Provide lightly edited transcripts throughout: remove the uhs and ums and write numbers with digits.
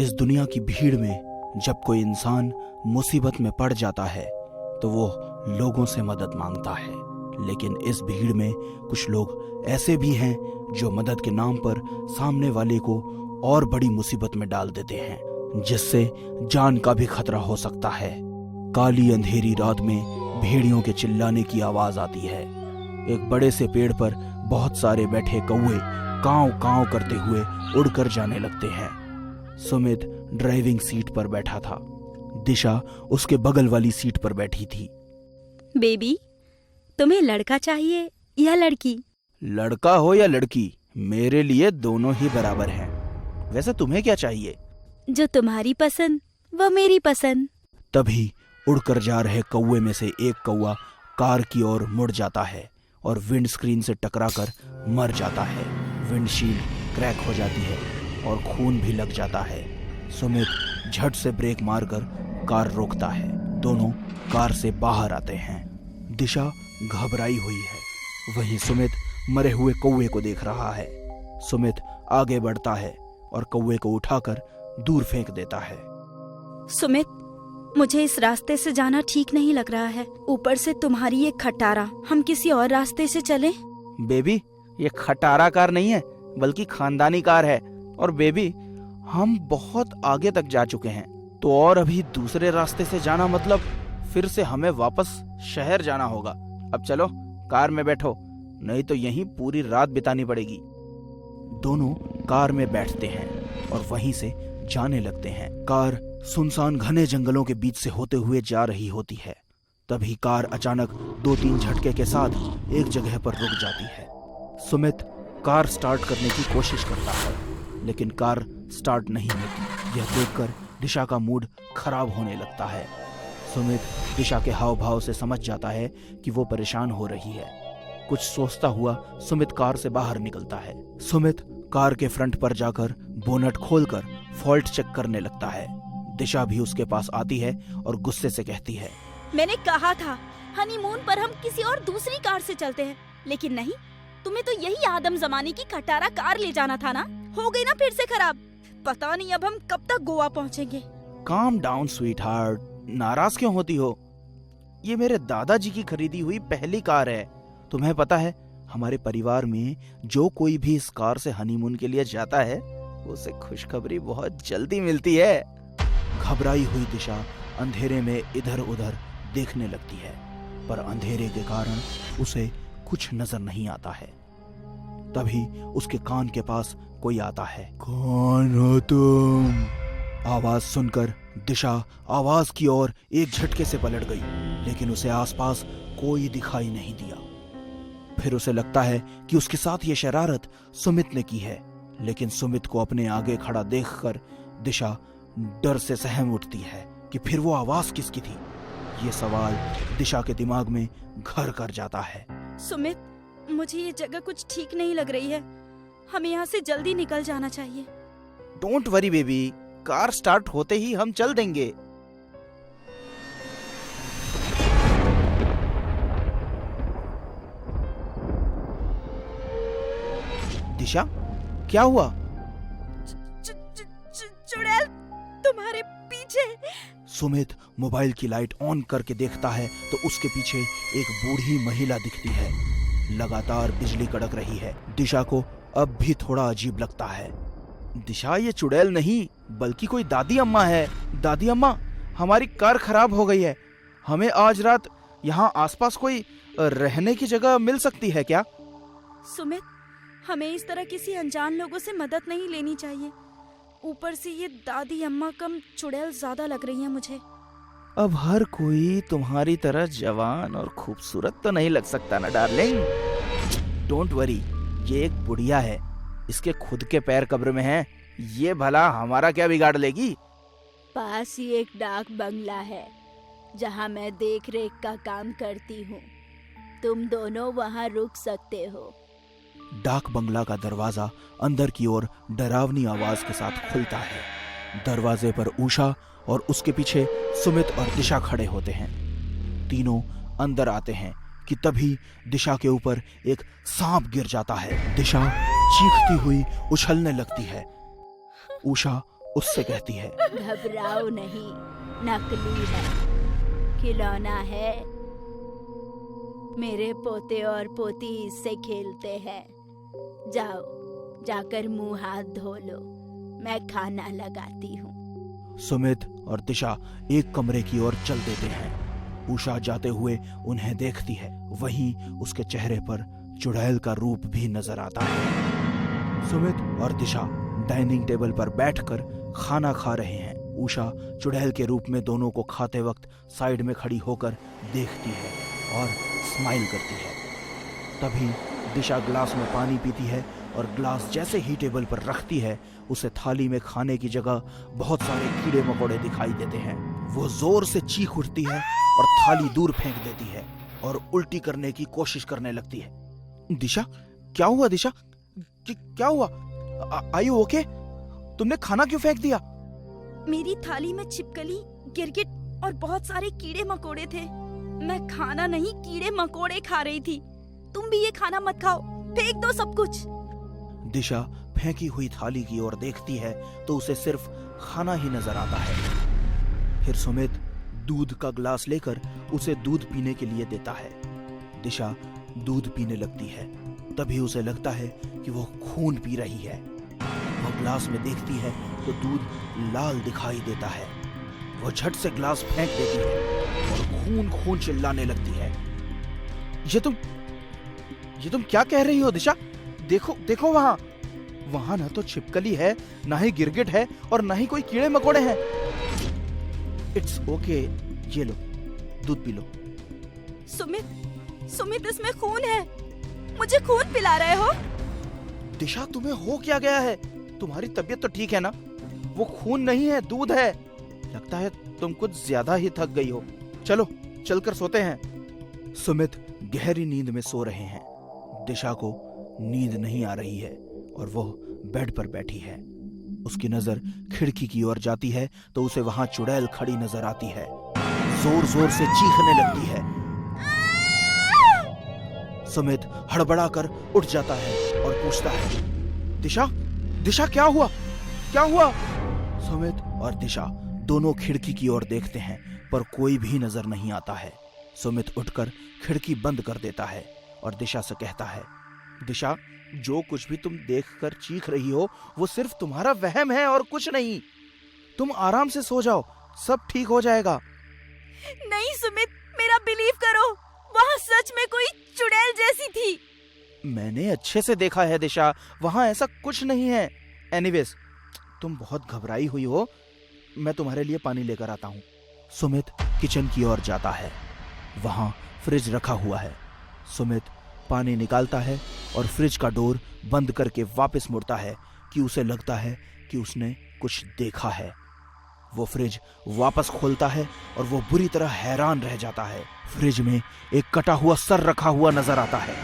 इस दुनिया की भीड़ में जब कोई इंसान मुसीबत में पड़ जाता है तो वो लोगों से मदद मांगता है, लेकिन इस भीड़ में कुछ लोग ऐसे भी हैं जो मदद के नाम पर सामने वाले को और बड़ी मुसीबत में डाल देते हैं, जिससे जान का भी खतरा हो सकता है। काली अंधेरी रात में भेड़ियों के चिल्लाने की आवाज आती है। एक बड़े से पेड़ पर बहुत सारे बैठे कौवे कांव कांव करते हुए उड़कर जाने लगते हैं। सुमित ड्राइविंग सीट पर बैठा था। दिशा उसके बगल वाली सीट पर बैठी थी। बेबी, तुम्हें लड़का चाहिए या लड़की? लड़का हो या लड़की, मेरे लिए दोनों ही बराबर हैं। वैसे तुम्हें क्या चाहिए? जो तुम्हारी पसंद वो मेरी पसंद। तभी उड़कर जा रहे कौवे में से एक कौवा कार की ओर मुड़ जाता है और विंड स्क्रीन से टकराकर मर जाता है। विंडशील्ड क्रैक हो जाती है और खून भी लग जाता है। सुमित झट से ब्रेक मारकर कार रोकता है। दोनों कार से बाहर आते हैं। दिशा घबराई हुई है। वहीं सुमित मरे हुए कौवे को देख रहा है। सुमित आगे बढ़ता है और कौवे को उठाकर दूर फेंक देता है। सुमित, मुझे इस रास्ते से जाना ठीक नहीं लग रहा है। ऊपर से तुम्हारी ये खटारा। हम किसी और रास्ते से चलें? बेबी, ये खटारा कार नहीं है बल्कि खानदानी कार है। और बेबी, हम बहुत आगे तक जा चुके हैं, तो और अभी दूसरे रास्ते से जाना मतलब फिर से हमें वापस शहर जाना होगा। अब चलो कार में बैठो, नहीं तो यहीं पूरी रात बितानी पड़ेगी। दोनों कार में बैठते हैं और वहीं से जाने लगते हैं। कार सुनसान घने जंगलों के बीच से होते हुए जा रही होती है। तभी कार अचानक 2-3 झटके के साथ एक जगह पर रुक जाती है। सुमित कार स्टार्ट करने की कोशिश करता है, लेकिन कार स्टार्ट नहीं होती। यह देखकर दिशा का मूड खराब होने लगता है। सुमित दिशा के हाव भाव से समझ जाता है कि वो परेशान हो रही है। कुछ सोचता हुआ सुमित कार से बाहर निकलता है। सुमित कार के फ्रंट पर जाकर बोनट खोलकर फॉल्ट चेक करने लगता है। दिशा भी उसके पास आती है और गुस्से से कहती है, मैंने कहा था हनीमून पर हम किसी और दूसरी कार से चलते हैं, लेकिन नहीं, तुम्हें तो यही आदम जमाने की खटारा कार ले जाना था ना। हो गई ना फिर से खराब। पता नहीं अब हम कब तक गोवा पहुँचेंगे। काम डाउन स्वीट हार्ट, नाराज क्यों होती हो? ये मेरे दादाजी की खरीदी हुई पहली कार है। तुम्हें पता है, हमारे परिवार में जो कोई भी इस कार से हनीमून के लिए जाता है उसे खुशखबरी बहुत जल्दी मिलती है। घबराई हुई दिशा अंधेरे में इधर उधर देखने लगती है, पर अंधेरे के कारण उसे कुछ नजर नहीं आता है। तभी उसके कान के पास कोई आता है। कौन हो तुम? आवाज सुनकर दिशा आवाज की ओर एक झटके से पलट गई, लेकिन उसे आसपास कोई दिखाई नहीं दिया। फिर उसे लगता है कि उसके साथ ये शरारत सुमित ने की है, लेकिन सुमित को अपने आगे खड़ा देखकर दिशा डर से सहम उठती है कि फिर वो आवाज किसकी थी। ये सवाल दिशा के दिमाग में घर कर जाता है। सुमित, मुझे ये जगह कुछ ठीक नहीं लग रही है। हमें यहाँ से जल्दी निकल जाना चाहिए। Don't worry baby, car start होते ही हम चल देंगे। दिशा, क्या हुआ? चुड़ैल तुम्हारे पीछे। सुमित मोबाइल की लाइट ऑन करके देखता है तो उसके पीछे एक बूढ़ी महिला दिखती है। लगातार बिजली कड़क रही है। दिशा को अब भी थोड़ा अजीब लगता है। दिशा, ये चुड़ैल नहीं बल्कि कोई दादी अम्मा है। दादी अम्मा, हमारी कार खराब हो गई है। हमें आज रात यहाँ आसपास कोई रहने की जगह मिल सकती है क्या? सुमित, हमें इस तरह किसी अनजान लोगों से मदद नहीं लेनी चाहिए। ऊपर से ये दादी अम्मा कम चुड़ैल ज्यादा लग रही है मुझे। अब हर कोई तुम्हारी तरह जवान और खूबसूरत तो नहीं लग सकता ना डार्लिंग। डोंट वरी, ये एक बुढ़िया है। इसके खुद के पैर कब्र में हैं। ये भला हमारा क्या बिगाड़ लेगी? पास ही एक डाक बंगला है जहाँ मैं देख रेख का काम करती हूँ। तुम दोनों वहाँ रुक सकते हो। डाक बंगला का दरवाजा अंदर की ओर डरावनी आवाज के साथ खुलता है। दरवाजे पर उषा और उसके पीछे सुमित और दिशा खड़े होते हैं। तीनों अंदर आते हैं कि तभी दिशा के ऊपर एक सांप गिर जाता है। दिशा चीखती हुई उछलने लगती है। उषा उससे कहती है, घबराओ नहीं, नकली है, खिलौना है। मेरे पोते और पोती इससे खेलते हैं। जाओ, जाकर मुंह हाथ धो लो, मैं खाना लगाती हूँ। सुमित और दिशा एक कमरे की ओर चल देते हैं। उषा जाते हुए उन्हें देखती है। वहीं उसके चेहरे पर चुड़ैल का रूप भी नजर आता है। सुमित और दिशा डाइनिंग टेबल पर बैठकर खाना खा रहे हैं। उषा चुड़ैल के रूप में दोनों को खाते वक्त साइड में खड़ी होकर देखती है और स्माइल करती है। तभी दिशा ग्लास में पानी पीती है और ग्लास जैसे ही टेबल पर रखती है, उसे थाली में खाने की जगह बहुत सारे कीड़े मकोड़े दिखाई देते हैं। वो जोर से चीख उठती है और थाली दूर फेंक देती है और उल्टी करने की कोशिश करने लगती है। दिशा, क्या हुआ दिशा? क्या हुआ? Are you okay? तुमने खाना क्यों फेंक दिया? मेरी थाली में छिपकली, गिरगिट और बहुत सारे कीड़े मकोड़े थे। मैं खाना नहीं, कीड़े मकोड़े खा रही थी। तुम भी ये खाना मत खाओ, फेंक दो सब कुछ। दिशा फेंकी हुई थाली की ओर देखती है तो उसे सिर्फ खाना ही नजर आता है। फिर सुमित दूध का ग्लास लेकर उसे दूध पीने के लिए देता है। दिशा दूध पीने लगती है। तभी उसे लगता है कि वो खून पी रही है। वह ग्लास में देखती है तो दूध लाल दिखाई देता है। वो झट से ग्लास फेंक देती है और खून खून चिल्लाने लगती है। ये तुम क्या कह रही हो दिशा? देखो वहां ना तो छिपकली है, ना ही गिरगिट है और ना ही कोई कीड़े मकोड़े हैं। इट्स ओके, ये लो, दूध पी लो। सुमित इसमें खून है। मुझे खून पिला रहे हो? दिशा, तुम्हें हो क्या गया है? तुम्हारी तबीयत तो ठीक है ना? वो खून नहीं है, दूध है। लगता है तुम कुछ ज्यादा ही थक गई हो। चलो चलकर सोते हैं। सुमित गहरी नींद में सो रहे हैं। दिशा को नींद नहीं आ रही है और वो बेड पर बैठी है। उसकी नजर खिड़की की ओर जाती है तो उसे वहां चुड़ैल खड़ी नजर आती है। जोर जोर से चीखने लगती है। सुमित हड़बड़ाकर उठ जाता है और पूछता है, दिशा क्या हुआ? सुमित और दिशा दोनों खिड़की की ओर देखते हैं पर कोई भी नजर नहीं आता है। सुमित उठकर खिड़की बंद कर देता है और दिशा से कहता है, दिशा, जो कुछ भी तुम देखकर चीख रही हो वो सिर्फ तुम्हारा वहम है और कुछ नहीं। तुम आराम से सो जाओ, सब ठीक हो जाएगा। नहीं सुमित, मेरा बिलीव करो, वहाँ सच में कोई चुड़ैल जैसी थी। मैंने अच्छे से देखा है दिशा, वहां ऐसा कुछ नहीं है। एनीवेज, तुम बहुत घबराई हुई हो, मैं तुम्हारे लिए पानी लेकर आता हूँ। सुमित किचन की ओर जाता है। वहां फ्रिज रखा हुआ है। सुमित पानी निकालता है और फ्रिज का डोर बंद करके वापस मुड़ता है कि उसे लगता है कि उसने कुछ देखा है। वो फ्रिज वापस खोलता है और वो बुरी तरह हैरान रह जाता है। फ्रिज में एक कटा हुआ सर रखा हुआ नजर आता है।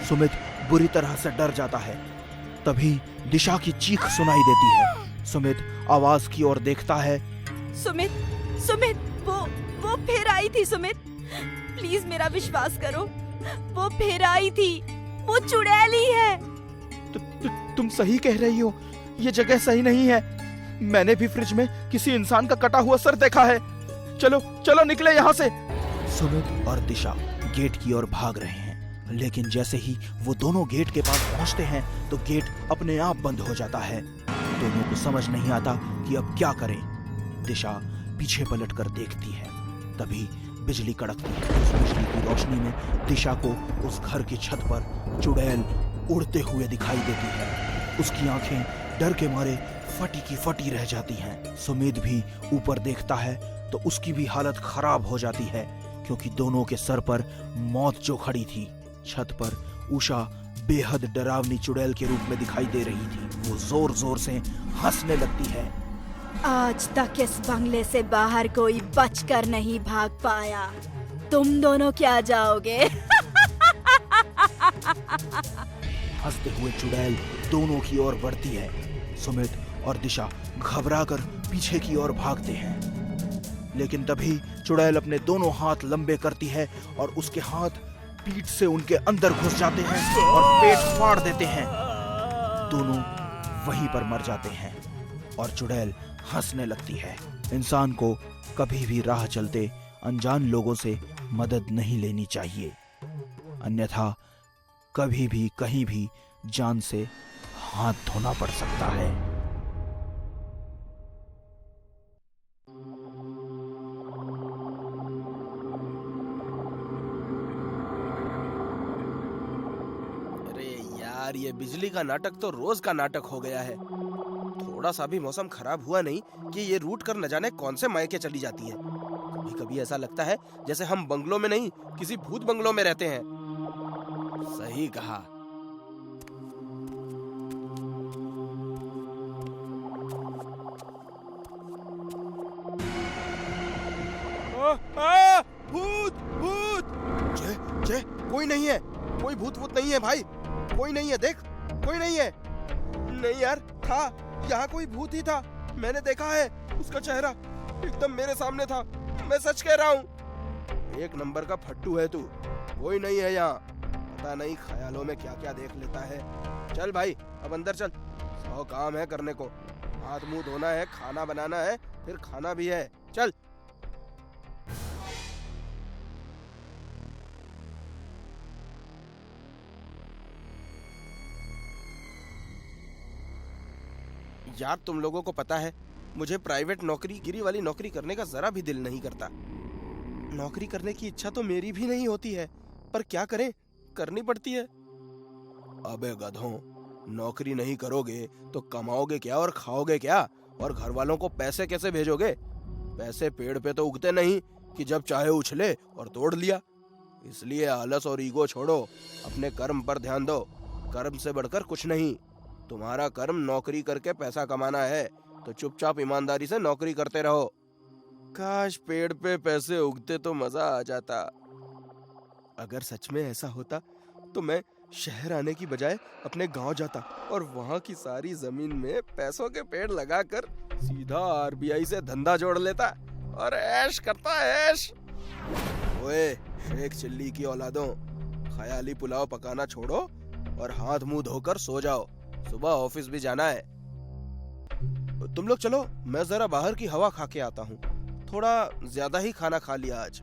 सुमित बुरी तरह से डर जाता है। तभी दिशा की चीख सुनाई देती है। सुमित आवाज की ओर देखता है। सुमित, वो फिर आई थी। सुमित, प्लीज मेरा विश्वास करो, वो फिर आई थी। वो चुड़ैल ही है। तुम सही कह रही हो, ये जगह सही नहीं है। मैंने भी फ्रिज में किसी इंसान का कटा हुआ सर देखा है। चलो निकले यहाँ से। सुमित और दिशा गेट की ओर भाग रहे हैं, लेकिन जैसे ही वो दोनों गेट के पास पहुंचते हैं तो गेट अपने आप बंद हो जाता है। दोनों को समझ नहीं आता कि अब क्या करें। दिशा पीछे पलटकर देखती है। तभी बिजली कड़कती है। उस बिजली की रोशनी में दिशा को उस घर की छत पर चुड़ैल उड़ते हुए दिखाई देती है। उसकी आंखें डर के मारे फटी की फटी रह जाती हैं। सुमित भी ऊपर देखता है तो उसकी भी हालत खराब हो जाती है, क्योंकि दोनों के सर पर मौत जो खड़ी थी। छत पर उषा बेहद डरावनी चुड़ैल के रूप में दिखाई दे रही थी। वो जोर जोर से हंसने लगती है। आज तक इस बंगले से बाहर कोई बचकर नहीं भाग पाया, तुम दोनों क्या जाओगे? हंसते हुए चुड़ैल दोनों की ओर बढ़ती है। सुमित और दिशा घबराकर पीछे की ओर भागते हैं, लेकिन तभी चुड़ैल अपने दोनों हाथ लंबे करती है और उसके हाथ पीठ से उनके अंदर घुस जाते हैं और पेट फाड़ देते हैं। दोनों वहीं पर मर जाते हैं और चुड़ैल हंसने लगती है। इंसान को कभी भी राह चलते अनजान लोगों से मदद नहीं लेनी चाहिए, अन्यथा कभी भी कहीं भी जान से हाथ धोना पड़ सकता है। अरे यार, ये बिजली का नाटक तो रोज का नाटक हो गया है। थोड़ा सा भी मौसम खराब हुआ नहीं कि ये रूट कर न जाने कौन से मायके चली जाती है। कभी कभी ऐसा लगता है जैसे हम बंगलों में नहीं, किसी भूत बंगलों में रहते हैं। सही कहा। भूत भूत! जय जय, कोई नहीं है, कोई भूत भूत नहीं है भाई, कोई नहीं है, देख कोई नहीं है। नहीं यार, था यहाँ कोई भूत ही था, मैंने देखा है, उसका चेहरा एकदम मेरे सामने था, मैं सच कह रहा हूँ। एक नंबर का फट्टू है तू, कोई नहीं है यहाँ। पता नहीं ख्यालों में क्या क्या देख लेता है। चल भाई, अब अंदर चल, 100 काम है करने को। हाथ मुंह धोना है, खाना बनाना है, फिर खाना भी है। चल। यार, तुम लोगों को पता है, मुझे प्राइवेट नौकरी गिरी वाली नौकरी करने का जरा भी दिल नहीं करता। नौकरी करने की इच्छा तो मेरी भी नहीं होती है, पर क्या करें, करनी पड़ती है। अबे गधों, नौकरी नहीं करोगे तो कमाओगे क्या और खाओगे क्या, और घर वालों को पैसे कैसे भेजोगे? पैसे पेड़ पे तो उगते नहीं कि जब चाहे उछले और तोड़ लिया। इसलिए आलस और ईगो छोड़ो, अपने कर्म पर ध्यान दो। कर्म से बढ़कर कुछ नहीं। तुम्हारा कर्म नौकरी करके पैसा कमाना है, तो चुपचाप ईमानदारी से नौकरी करते रहो। काश पेड़ पे पैसे उगते तो मजा आ जाता। अगर सच में ऐसा होता तो मैं शहर आने की बजाय अपने गांव जाता और वहां की सारी जमीन में पैसों के पेड़ लगाकर सीधा आरबीआई से धंधा जोड़ लेता और ऐश करता ऐश। ओए शेख चिल्ली की औलादों, ख्याली पुलाव पकाना छोड़ो और हाथ मुंह धोकर सो जाओ, सुबह ऑफिस भी जाना है। तुम लोग चलो, मैं जरा बाहर की हवा खा के आता हूँ। थोड़ा ज्यादा ही खाना खा लिया आज।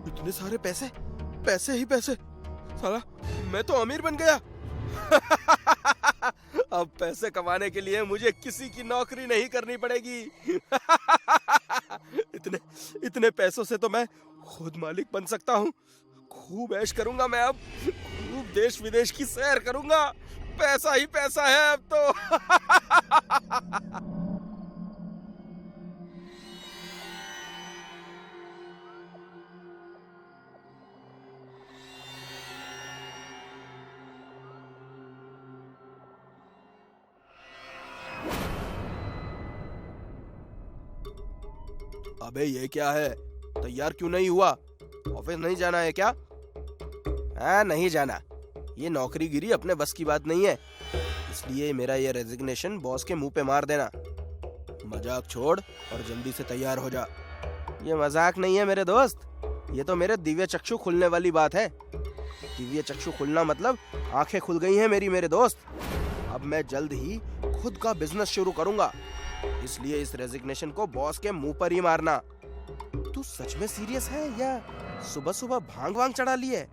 इतने सारे पैसे, पैसे ही पैसे, साला मैं तो अमीर बन गया। अब पैसे कमाने के लिए मुझे किसी की नौकरी नहीं करनी पड़ेगी। इतने पैसों से तो मैं खुद मालिक बन सकता हूँ। खूब ऐश करूंगा मैं अब, खूब देश विदेश की सैर करूंगा। पैसा ही पैसा है अब तो। अबे ये क्या है, तैयार क्यों नहीं हुआ? ऑफिस नहीं जाना है क्या? नहीं जाना, ये नौकरी गिरी अपने बस की बात नहीं है, इसलिए मेरा ये रेजिग्नेशन बॉस के मुंह पे मार देना। मजाक छोड़ और जल्दी से तैयार हो जा। ये मजाक नहीं है मेरे दोस्त, ये तो मेरे दिव्य चक्षु खुलने वाली बात है। दिव्य चक्षु खुलना मतलब आंखें खुल गई हैं मेरी मेरे दोस्त। अब मैं जल्द ही खुद का बिजनेस शुरू करूंगा, इसलिए इस रेजिग्नेशन को बॉस के मुंह पर ही मारना। तू सच में सीरियस है या सुबह सुबह भांग वांग चढ़ा ली है?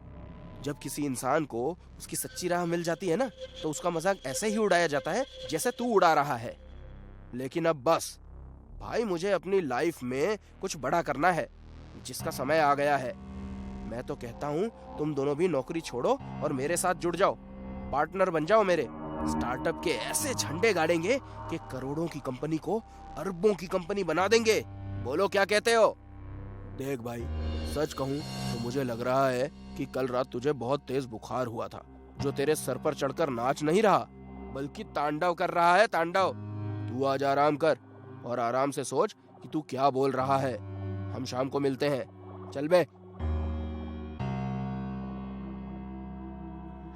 जब किसी इंसान को उसकी सच्ची राह मिल जाती है ना, तो उसका मजाक ऐसे ही उड़ाया जाता है जैसे तू उड़ा रहा है। लेकिन अब बस भाई, मुझे अपनी लाइफ में कुछ बड़ा करना है, जिसका समय आ गया है। मैं तो कहता हूँ तुम दोनों भी नौकरी छोड़ो और मेरे साथ जुड़ जाओ, पार्टनर बन जाओ मेरे। स्टार्टअप के ऐसे झंडे गाड़ेंगे कि करोड़ों की कंपनी को अरबों की कंपनी बना देंगे। बोलो क्या कहते हो? देख भाई, सच कहूँ तो मुझे लग रहा है कि कल रात तुझे बहुत तेज बुखार हुआ था, जो तेरे सर पर चढ़कर नाच नहीं रहा बल्कि तांडव कर रहा है, तांडव। तू आज आराम कर और आराम से सोच कि तू क्या बोल रहा है। हम शाम को मिलते हैं, चल बे।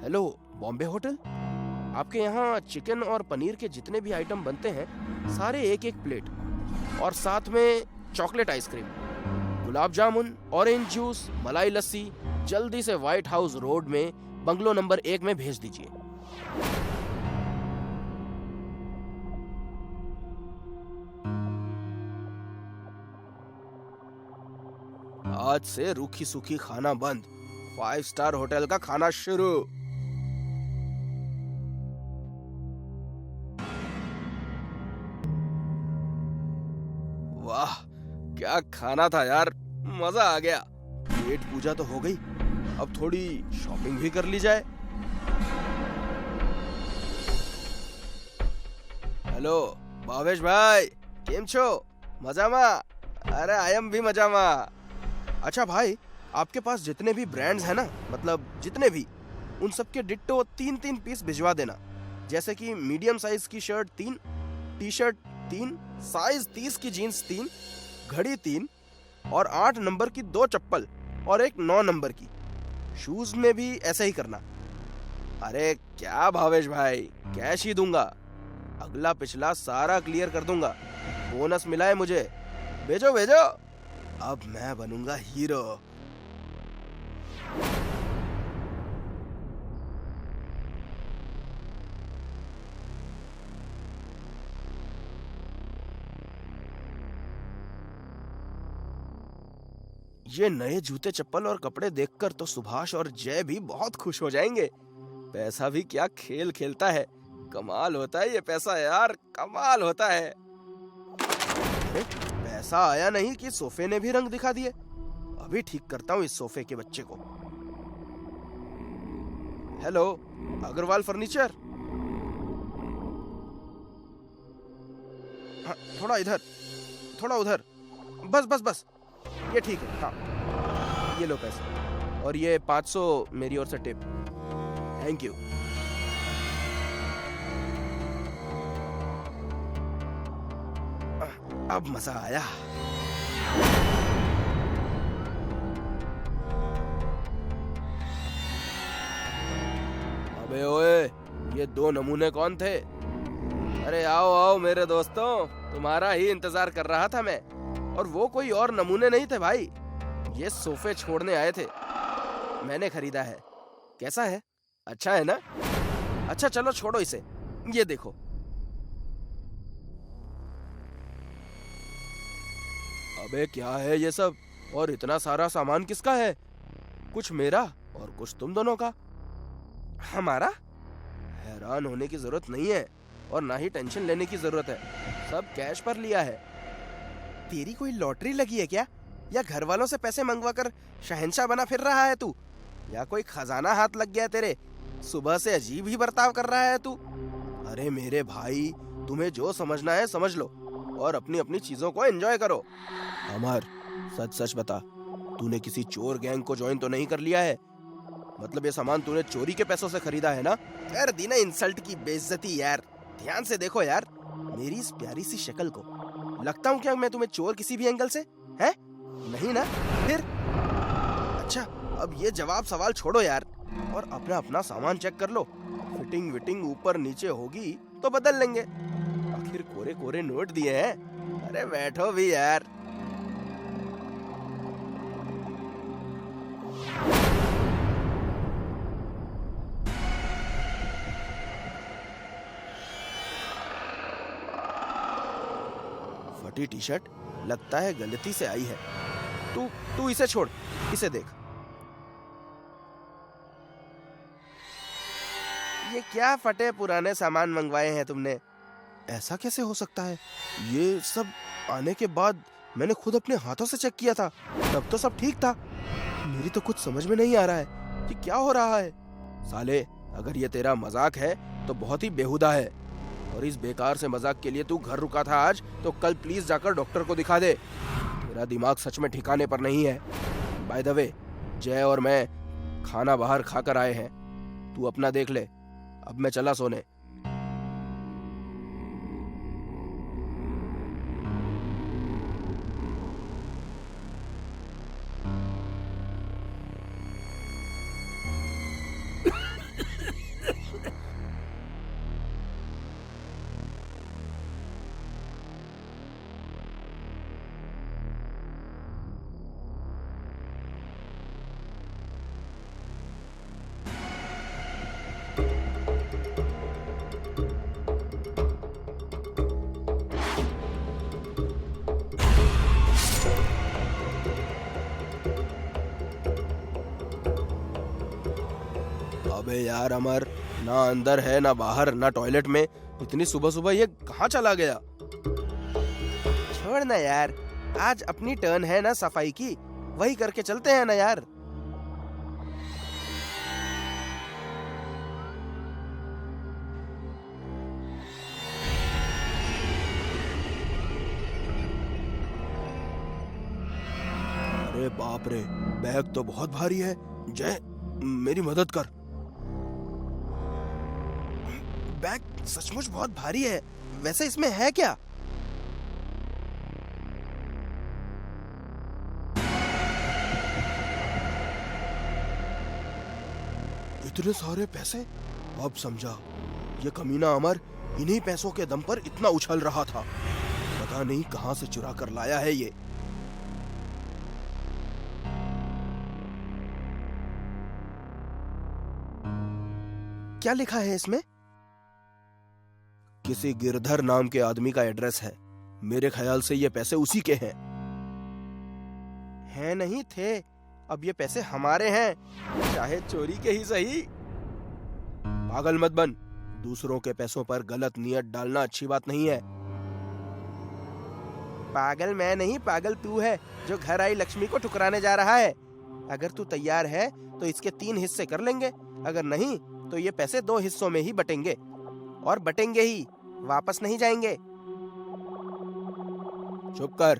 Hello, Bombay hotel? आपके यहाँ चिकन और पनीर के जितने भी आइटम बनते हैं सारे एक एक प्लेट, और साथ में chocolate ice cream, gulab jamun, orange juice, मलाई लस्सी जल्दी से व्हाइट हाउस रोड में बंगलो नंबर 1 में भेज दीजिए। आज से रूखी सूखी खाना बंद, 5 स्टार होटल का खाना शुरू। वाह, क्या खाना था यार, मजा आ गया। पेट पूजा तो हो गई, अब थोड़ी शॉपिंग भी कर ली जाए। हेलो भावेश भाई, केम छो? मजामा? अरे आई एम भी मजामा। अच्छा भाई, आपके पास जितने भी ब्रांड्स हैं ना, मतलब जितने भी, उन सब के डिट्टो 3-3 पीस भिजवा देना। जैसे कि मीडियम साइज की शर्ट 3, टी शर्ट 3, साइज 30 की जीन्स 3, घड़ी 3, और 8 नंबर की 2 चप्पल और एक 9 नंबर की। शूज में भी ऐसा ही करना। अरे क्या भावेश भाई, कैश ही दूंगा, अगला पिछला सारा क्लियर कर दूंगा। बोनस मिला है मुझे, भेजो भेजो। अब मैं बनूंगा हीरो। ये नए जूते चप्पल और कपड़े देखकर तो सुभाष और जय भी बहुत खुश हो जाएंगे। पैसा भी क्या खेल खेलता है, कमाल होता है ये पैसा यार, कमाल होता है। अरे पैसा आया नहीं कि सोफे ने भी रंग दिखा दिए। अभी ठीक करता हूँ इस सोफे के बच्चे को। Hello Agarwal furniture? हाँ, थोड़ा इधर, थोड़ा उधर, बस बस बस, ये ठीक है। हाँ, ये लो पैसे, और ये 500 मेरी ओर से टिप। Thank you. अब मजा आया। अबे ओए, ये 2 नमूने कौन थे? अरे आओ आओ मेरे दोस्तों, तुम्हारा ही इंतजार कर रहा था मैं। और वो कोई और नमूने नहीं थे भाई, ये सोफे छोड़ने आए थे, मैंने खरीदा है। कैसा है, अच्छा है ना? अच्छा चलो छोड़ो इसे, ये देखो। अबे क्या है ये सब, और इतना सारा सामान किसका है? कुछ मेरा और कुछ तुम दोनों का। हमारा? हैरान होने की जरूरत नहीं है और ना ही टेंशन लेने की जरूरत है, सब कैश पर लिया है। तेरी कोई लॉटरी लगी है क्या, या घर वालों से पैसे मंगवाकर शहंशाह बना फिर रहा है तू, या कोई खजाना हाथ लग गया तेरे? सुबह से अजीब ही बर्ताव कर रहा है तू। अरे मेरे भाई, तुम्हें जो समझना है समझ लो और अपनी अपनी चीजों को एंजॉय करो। अमर सच सच बता, तूने किसी चोर गैंग को ज्वाइन तो नहीं कर लिया है? मतलब ये सामान तूने चोरी के पैसों से खरीदा है ना? कर दी ना इंसल्ट की बेइज्जती यार। ध्यान से देखो यार मेरी इस प्यारी सी शक्ल को, लगता हूँ क्या मैं तुम्हें चोर किसी भी एंगल से? है नहीं ना? फिर अच्छा, अब ये जवाब सवाल छोड़ो यार और अपना अपना सामान चेक कर लो। फिटिंग विटिंग ऊपर नीचे होगी तो बदल लेंगे, आखिर कोरे कोरे नोट दिए हैं। अरे बैठो भी यार। फटी टी शर्ट लगता है गलती से आई है। तू इसे छोड़, इसे देख। ये क्या फटे पुराने सामान मंगवाए हैं तुमने? ऐसा कैसे हो सकता है? ये सब आने के बाद मैंने खुद अपने हाथों से चेक किया था, तब तो सब ठीक था। मेरी तो कुछ समझ में नहीं आ रहा है कि क्या हो रहा है। साले अगर ये तेरा मजाक है तो बहुत ही बेहुदा है। और इस बेकार से मजाक के लिए तू घर रुका था आज, तो कल प्लीज जाकर डॉक्टर को दिखा दे। तेरा दिमाग सच में ठिकाने पर नहीं है। बाय द वे, जय और मैं खाना बाहर खाकर आए हैं, तू अपना देख ले। अब मैं चला सोने। अबे यार अमर, ना अंदर है ना बाहर ना टॉयलेट में, इतनी सुबह सुबह ये कहाँ चला गया? छोड़ ना यार, आज अपनी टर्न है ना सफाई की, वही करके चलते हैं ना यार। अरे बाप रे, बैग तो बहुत भारी है। जय, मेरी मदद कर। बैग सचमुच बहुत भारी है। वैसे इसमें है क्या? इतने सारे पैसे? अब समझा, ये कमीना अमर इन्हीं पैसों के दम पर इतना उछल रहा था। पता नहीं कहां से चुरा कर लाया है ये। क्या लिखा है इसमें? किसी गिरधर नाम के आदमी का एड्रेस है। मेरे ख्याल से ये पैसे उसी के हैं। हैं नहीं थे, अब ये पैसे हमारे हैं, चाहे चोरी के ही सही। पागल मत बन, दूसरों के पैसों पर गलत नियत डालना अच्छी बात नहीं है। पागल मैं नहीं, पागल तू है जो घर आई लक्ष्मी को ठुकराने जा रहा है। अगर तू तैयार है तो इसके 3 हिस्से कर लेंगे, अगर नहीं तो ये पैसे 2 हिस्सों में ही बटेंगे, और बटेंगे ही, वापस नहीं जाएंगे। चुप कर,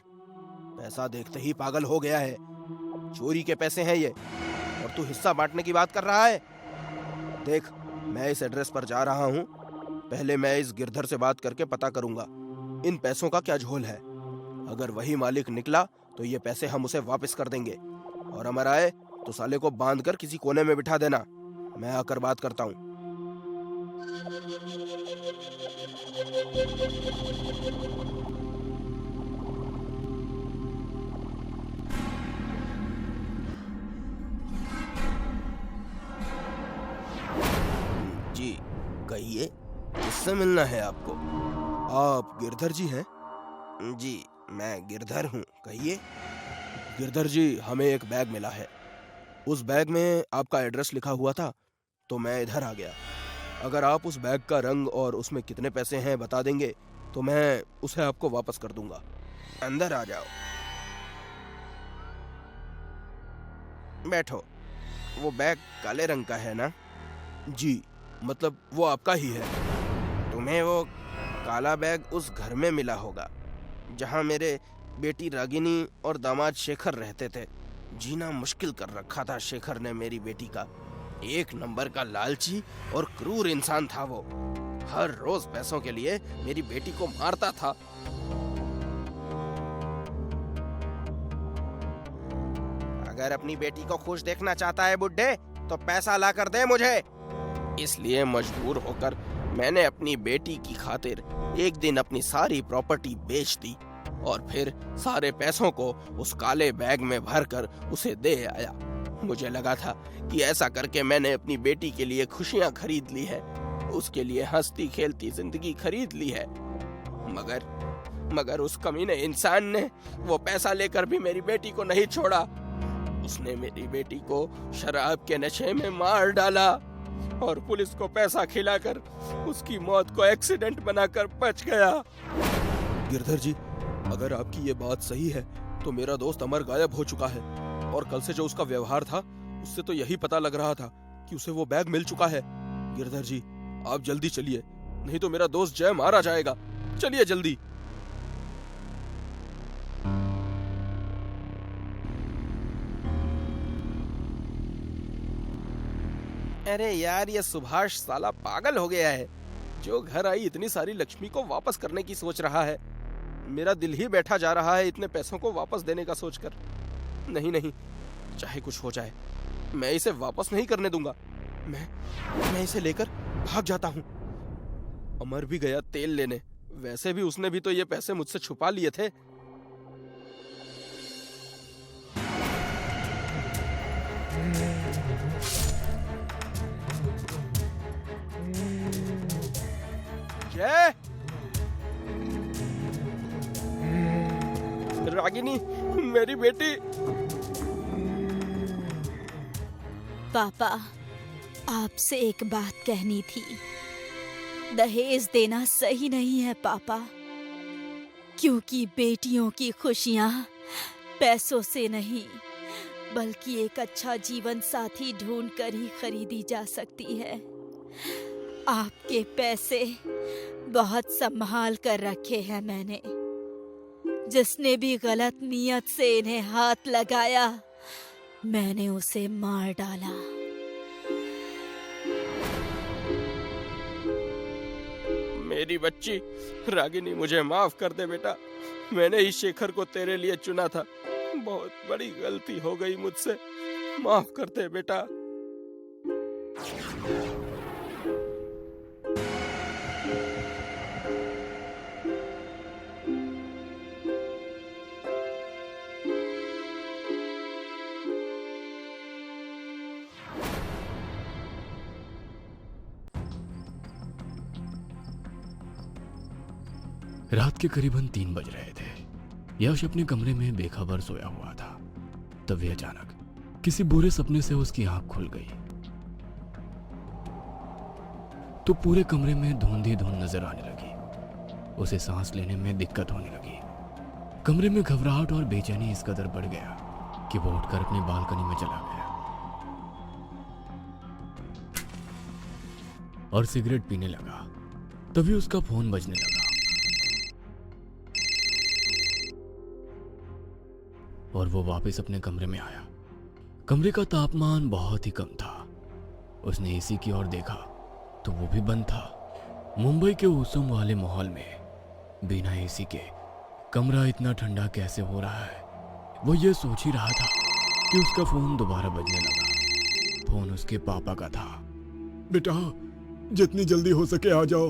पैसा देखते ही पागल हो गया है। चोरी के पैसे हैं ये, और तू हिस्सा बांटने की बात कर रहा है। देख, मैं इस एड्रेस पर जा रहा हूँ। पहले मैं इस गिरधर से बात करके पता करूंगा इन पैसों का क्या झोल है। अगर वही मालिक निकला तो ये पैसे हम उसे वापस कर देंगे, और अमर आए तो साले को बांधकर किसी कोने में बिठा देना। मैं आकर बात करता हूँ। जी कहिए, किससे मिलना है आपको? आप गिरधर जी हैं? जी मैं गिरधर हूँ, कहिए। गिरधर जी, हमें एक बैग मिला है। उस बैग में आपका एड्रेस लिखा हुआ था, तो मैं इधर आ गया। अगर आप उस बैग का रंग और उसमें कितने पैसे हैं बता देंगे तो मैं उसे आपको वापस कर दूंगा। अंदर आ जाओ, बैठो। वो बैग काले रंग का है ना? जी, मतलब वो आपका ही है। तुम्हें वो काला बैग उस घर में मिला होगा जहां मेरे बेटी रागिनी और दामाद शेखर रहते थे। जीना मुश्किल कर रखा था शेखर ने मेरी बेटी का। 1 नंबर का लालची और क्रूर इंसान था वो। हर रोज पैसों के लिए मेरी बेटी को मारता था। अगर अपनी बेटी को खुश देखना चाहता है बुड्ढे, तो पैसा ला कर दे मुझे। इसलिए मजबूर होकर मैंने अपनी बेटी की खातिर एक दिन अपनी सारी प्रॉपर्टी बेच दी, और फिर सारे पैसों को उस काले बैग में भरकर उसे दे आया। मुझे लगा था कि ऐसा करके मैंने अपनी बेटी के लिए खुशियां खरीद ली है, उसके लिए हंसती खेलती जिंदगी खरीद ली है। मगर उस कमीने इंसान ने वो पैसा लेकर भी मेरी बेटी को नहीं छोड़ा। उसने मेरी बेटी को शराब के नशे में मार डाला और पुलिस को पैसा खिलाकर उसकी मौत को एक्सीडेंट बनाकर बच गया। गिरधर जी, अगर आपकी ये बात सही है तो मेरा दोस्त अमर गायब हो चुका है, और कल से जो उसका व्यवहार था उससे तो यही पता लग रहा था कि उसे वो बैग मिल चुका है। गिरधर जी, आप जल्दी चलिए, नहीं तो मेरा दोस्त जय मारा जाएगा। चलिए जल्दी। अरे यार, ये सुभाष साला पागल हो गया है। जो घर आई इतनी सारी लक्ष्मी को वापस करने की सोच रहा है। मेरा दिल ही बैठा जा रहा है इतने पैसों को वापस देने का सोचकर। नहीं नहीं, चाहे कुछ हो जाए, मैं इसे वापस नहीं करने दूंगा। मैं इसे लेकर भाग जाता हूँ। अमर भी गया तेल लेने, वैसे भी उसने भी तो ये पैसे मुझसे छुपा लिए थे। जय, रागिनी, मेरी बेटी। पापा, आपसे एक बात कहनी थी। दहेज देना सही नहीं है पापा, क्योंकि बेटियों की खुशियां पैसों से नहीं बल्कि एक अच्छा जीवन साथी ढूंढकर ही खरीदी जा सकती है। आपके पैसे बहुत संभाल कर रखे हैं मैंने। जिसने भी गलत नियत से इन्हें हाथ लगाया, मैंने उसे मार डाला। मेरी बच्ची रागिनी, मुझे माफ कर दे बेटा। मैंने ही शेखर को तेरे लिए चुना था। बहुत बड़ी गलती हो गई मुझसे, माफ कर दे बेटा। रात के करीबन 3 बज रहे थे। यश अपने कमरे में बेखबर सोया हुआ था। तभी अचानक किसी बुरे सपने से उसकी आंख खुल गई तो पूरे कमरे में धुंधी धुंध नजर आने लगी। उसे सांस लेने में दिक्कत होने लगी। कमरे में घबराहट और बेचैनी इस कदर बढ़ गया कि वो उठकर अपनी बालकनी में चला गया और सिगरेट पीने लगा। तभी उसका फोन बजने लगा और वो वापस अपने कमरे में आया। कमरे का तापमान बहुत ही कम था। उसने एसी की ओर देखा तो वो भी बंद था। मुंबई के उसूम वाले माहौल में बिना एसी के कमरा इतना ठंडा कैसे हो रहा है, वो ये सोच ही रहा था कि उसका फोन दोबारा बजने लगा। फोन उसके पापा का था। बेटा, जितनी जल्दी हो सके आ जाओ,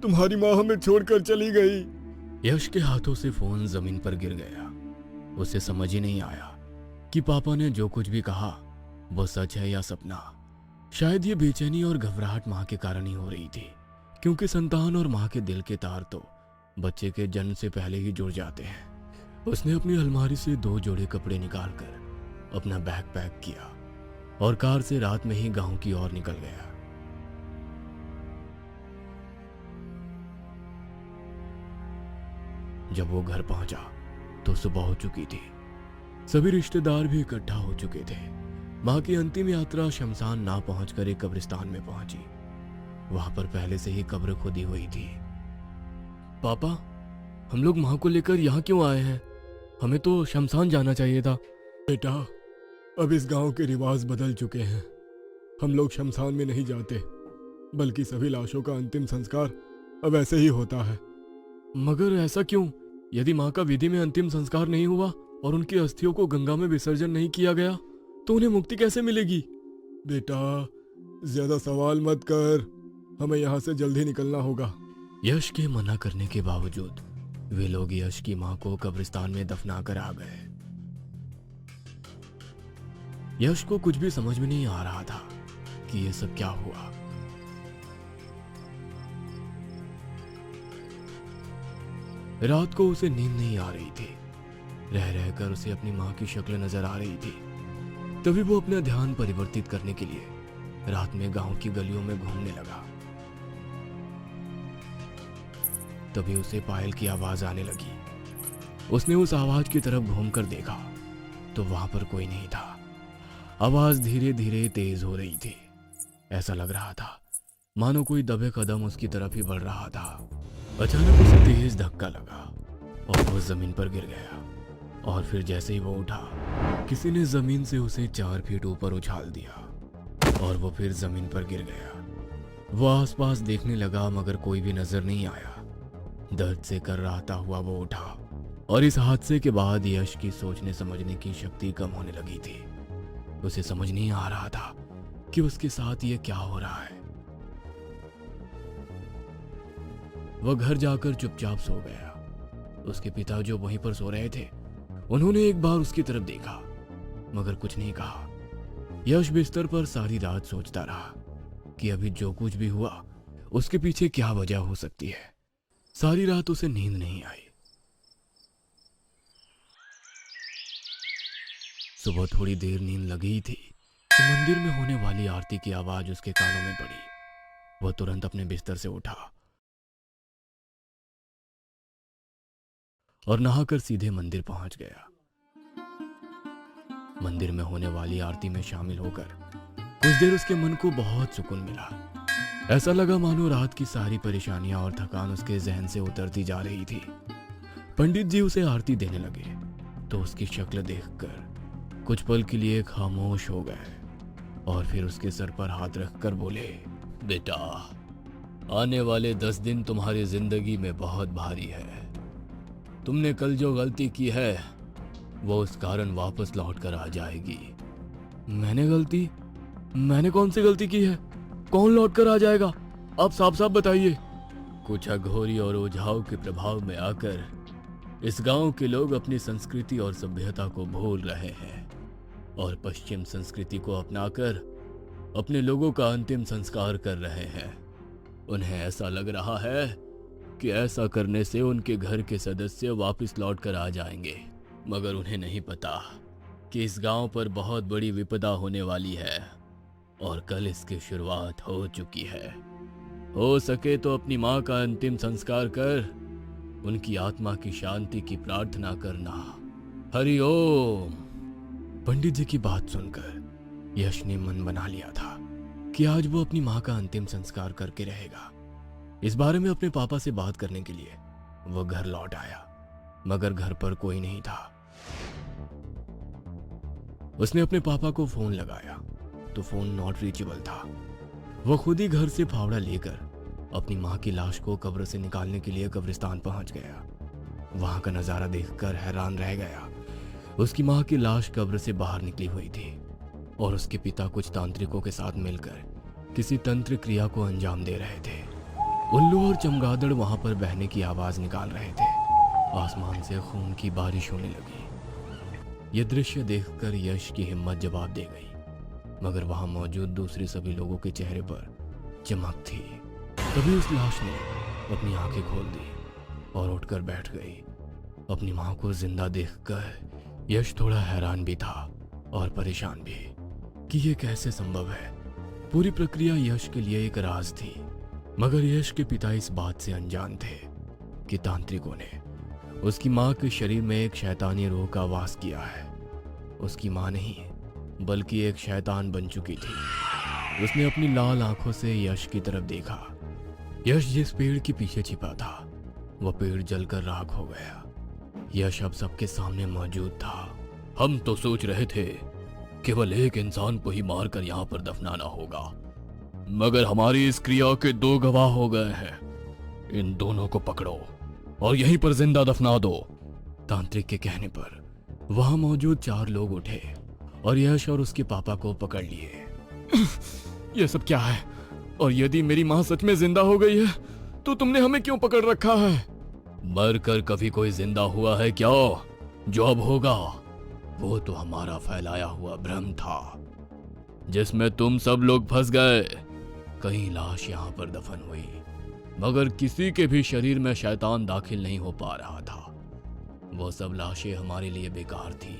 तुम्हारी माँ हमें छोड़कर चली गई। यश के हाथों से फोन जमीन पर गिर गया। उसे समझ ही नहीं आया कि पापा ने जो कुछ भी कहा वो सच है या सपना। शायद ये बेचैनी और घबराहट माँ के कारण ही हो रही थी, क्योंकि संतान और माँ के दिल के तार तो बच्चे के जन्म से पहले ही जुड़ जाते हैं। उसने अपनी अलमारी से 2 जोड़े कपड़े निकालकर अपना बैग पैक किया और कार से रात में ही गांव की ओर निकल गया। जब वो घर पहुंचा तो सुबह हो चुकी थी। सभी रिश्तेदार भी इकट्ठा हो चुके थे। मां की अंतिम यात्रा शमशान ना पहुंचकर एक कब्रिस्तान में पहुंची। वहां पर पहले से ही कब्र खोदी हुई थी। पापा, हम लोग मां को लेकर यहाँ क्यों आए हैं? हमें तो शमशान जाना चाहिए था। बेटा, अब इस गांव के रिवाज बदल चुके हैं। हम लोग शमशान में नहीं जाते, बल्कि सभी लाशों का अंतिम संस्कार अब ऐसे ही होता है। मगर ऐसा क्यों? यदि माँ का विधि में अंतिम संस्कार नहीं हुआ और उनकी अस्थियों को गंगा में विसर्जन नहीं किया गया तो उन्हें मुक्ति कैसे मिलेगी? बेटा, ज्यादा सवाल मत कर, हमें यहाँ से जल्दी निकलना होगा। यश के मना करने के बावजूद वे लोग यश की मां को कब्रिस्तान में दफना कर आ गए। यश को कुछ भी समझ में नहीं आ रहा था कि ये सब क्या हुआ। रात को उसे नींद नहीं आ रही थी। रह रहकर उसे अपनी मां की शक्ल नजर आ रही थी। तभी वो अपना ध्यान परिवर्तित करने के लिए रात में गांव की गलियों में घूमने लगा। तभी उसे पायल की आवाज आने लगी। उसने उस आवाज की तरफ घूमकर देखा तो वहां पर कोई नहीं था। आवाज धीरे धीरे तेज हो रही थी। ऐसा लग रहा था मानो कोई दबे कदम उसकी तरफ ही बढ़ रहा था। अचानक उसे तेज धक्का लगा और वो जमीन पर गिर गया। और फिर जैसे ही वो उठा, किसी ने जमीन से उसे 4 फीट ऊपर उछाल दिया और वो फिर जमीन पर गिर गया। वो आसपास देखने लगा मगर कोई भी नजर नहीं आया। दर्द से कर्राता हुआ वो उठा और इस हादसे के बाद यश की सोचने समझने की शक्ति कम होने लगी थी। उसे समझ नहीं आ रहा था कि उसके साथ ये क्या हो रहा है। वह घर जाकर चुपचाप सो गया। उसके पिता जो वहीं पर सो रहे थे, उन्होंने एक बार उसकी तरफ देखा मगर कुछ नहीं कहा। यश बिस्तर पर सारी रात सोचता रहा कि अभी जो कुछ भी हुआ उसके पीछे क्या वजह हो सकती है। सारी रात उसे नींद नहीं आई। सुबह थोड़ी देर नींद लगी थी कि मंदिर में होने वाली आरती की आवाज उसके कानों में पड़ी। वह तुरंत अपने बिस्तर से उठा और नहाकर सीधे मंदिर पहुंच गया। मंदिर में होने वाली आरती में शामिल होकर कुछ देर उसके मन को बहुत सुकून मिला। ऐसा लगा मानो रात की सारी परेशानियां और थकान उसके जहन से उतरती जा रही थी। पंडित जी उसे आरती देने लगे तो उसकी शक्ल देखकर कुछ पल के लिए खामोश हो गए और फिर उसके सर पर हाथ रखकर बोले, बेटा, आने वाले 10 दिन तुम्हारी जिंदगी में बहुत भारी है। तुमने कल जो गलती की है वो उस कारण वापस लौट कर आ जाएगी। मैंने कौन सी गलती की है? कौन लौट कर आ जाएगा? आप साफ साफ बताइए। कुछ अघोरी और ओझाओं के प्रभाव में आकर इस गांव के लोग अपनी संस्कृति और सभ्यता को भूल रहे हैं और पश्चिम संस्कृति को अपनाकर अपने लोगों का अंतिम संस्कार कर रहे हैं। उन्हें ऐसा लग रहा है कि ऐसा करने से उनके घर के सदस्य वापस लौट कर आ जाएंगे, मगर उन्हें नहीं पता कि इस गांव पर बहुत बड़ी विपदा होने वाली है और कल इसकी शुरुआत हो चुकी है। हो सके तो अपनी माँ का अंतिम संस्कार कर उनकी आत्मा की शांति की प्रार्थना करना। हरि ओम। पंडित जी की बात सुनकर यश ने मन बना लिया था कि आज वो अपनी माँ का अंतिम संस्कार करके रहेगा। इस बारे में अपने पापा से बात करने के लिए वो घर लौट आया मगर घर पर कोई नहीं था। उसने अपने पापा को फोन लगाया तो फोन नॉट रीचेबल था। वो खुद ही घर से फावड़ा लेकर अपनी माँ की लाश को कब्र से निकालने के लिए कब्रिस्तान पहुंच गया। वहां का नजारा देखकर हैरान रह गया। उसकी माँ की लाश कब्र से बाहर निकली हुई थी और उसके पिता कुछ तांत्रिकों के साथ मिलकर किसी तंत्र क्रिया को अंजाम दे रहे थे। उल्लू और चमगादड़ वहां पर बहने की आवाज निकाल रहे थे। आसमान से खून की बारिश होने लगी। यह दृश्य देखकर यश की हिम्मत जवाब दे गई, मगर वहां मौजूद दूसरे सभी लोगों के चेहरे पर चमक थी। तभी उस लाश ने अपनी आंखें खोल दी और उठकर बैठ गई। अपनी मां को जिंदा देखकर यश थोड़ा हैरान भी था और परेशान भी कि यह कैसे संभव है। पूरी प्रक्रिया यश के लिए एक राज थी, मगर यश के पिता इस बात से अनजान थे कि तांत्रिकों ने उसकी मां के शरीर में एक शैतानी रूह का वास किया है। उसकी मां नहीं बल्कि एक शैतान बन चुकी थी। उसने अपनी लाल आंखों से यश की तरफ देखा। यश जिस पेड़ के पीछे छिपा था वह पेड़ जलकर राख हो गया। यश अब सबके सामने मौजूद था। हम तो सोच रहे थे केवल एक इंसान को ही मारकर यहाँ पर दफनाना होगा, मगर हमारी इस क्रिया के 2 गवाह हो गए हैं। इन दोनों को पकड़ो और यहीं पर जिंदा दफना दो। तांत्रिक के कहने पर वहां मौजूद 4 लोग उठे और यश और उसके पापा को पकड़ लिए। यह सब क्या है? और यदि मेरी मां सच में जिंदा हो गई है तो तुमने हमें क्यों पकड़ रखा है? मरकर कभी कोई जिंदा हुआ है क्या? जो अब होगा वो तो हमारा फैलाया हुआ भ्रम था जिसमें तुम सब लोग फंस गए। कई लाश यहाँ पर दफन हुई मगर किसी के भी शरीर में शैतान दाखिल नहीं हो पा रहा था। वो सब लाशें हमारे लिए बेकार थी,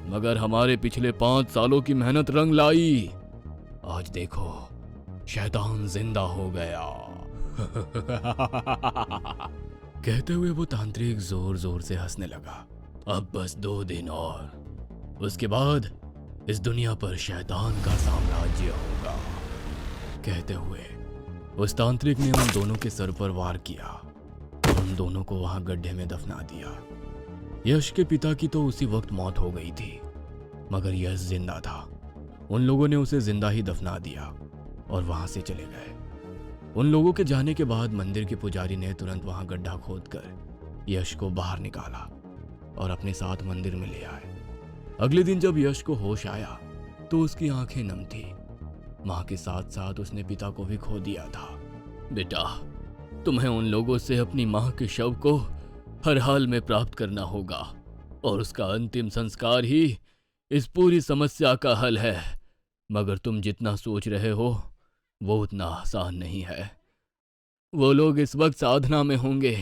मगर हमारे पिछले 5 सालों की मेहनत रंग लाई। आज देखो शैतान जिंदा हो गया। कहते हुए वो तांत्रिक जोर जोर से हंसने लगा। अब बस 2 दिन और उसके बाद इस दुनिया पर शैतान का साम्राज्य होगा। कहते हुए उस तांत्रिक ने उन दोनों के सर पर वार किया और उन दोनों को वहां गड्ढे में दफना दिया। यश के पिता की तो उसी वक्त मौत हो गई थी, मगर यश जिंदा था। उन लोगों ने उसे जिंदा ही दफना दिया और वहां से चले गए। उन लोगों के जाने के बाद मंदिर के पुजारी ने तुरंत वहां गड्ढा खोदकर यश को बाहर निकाला और अपने साथ मंदिर में ले आए। अगले दिन जब यश को होश आया तो उसकी आंखें नम थी। मां के साथ साथ उसने पिता को भी खो दिया था। बेटा, तुम्हें उन लोगों से अपनी मां के शव को हर हाल में प्राप्त करना होगा और उसका अंतिम संस्कार ही इस पूरी समस्या का हल है। मगर तुम जितना सोच रहे हो वो उतना आसान नहीं है। वो लोग इस वक्त साधना में होंगे।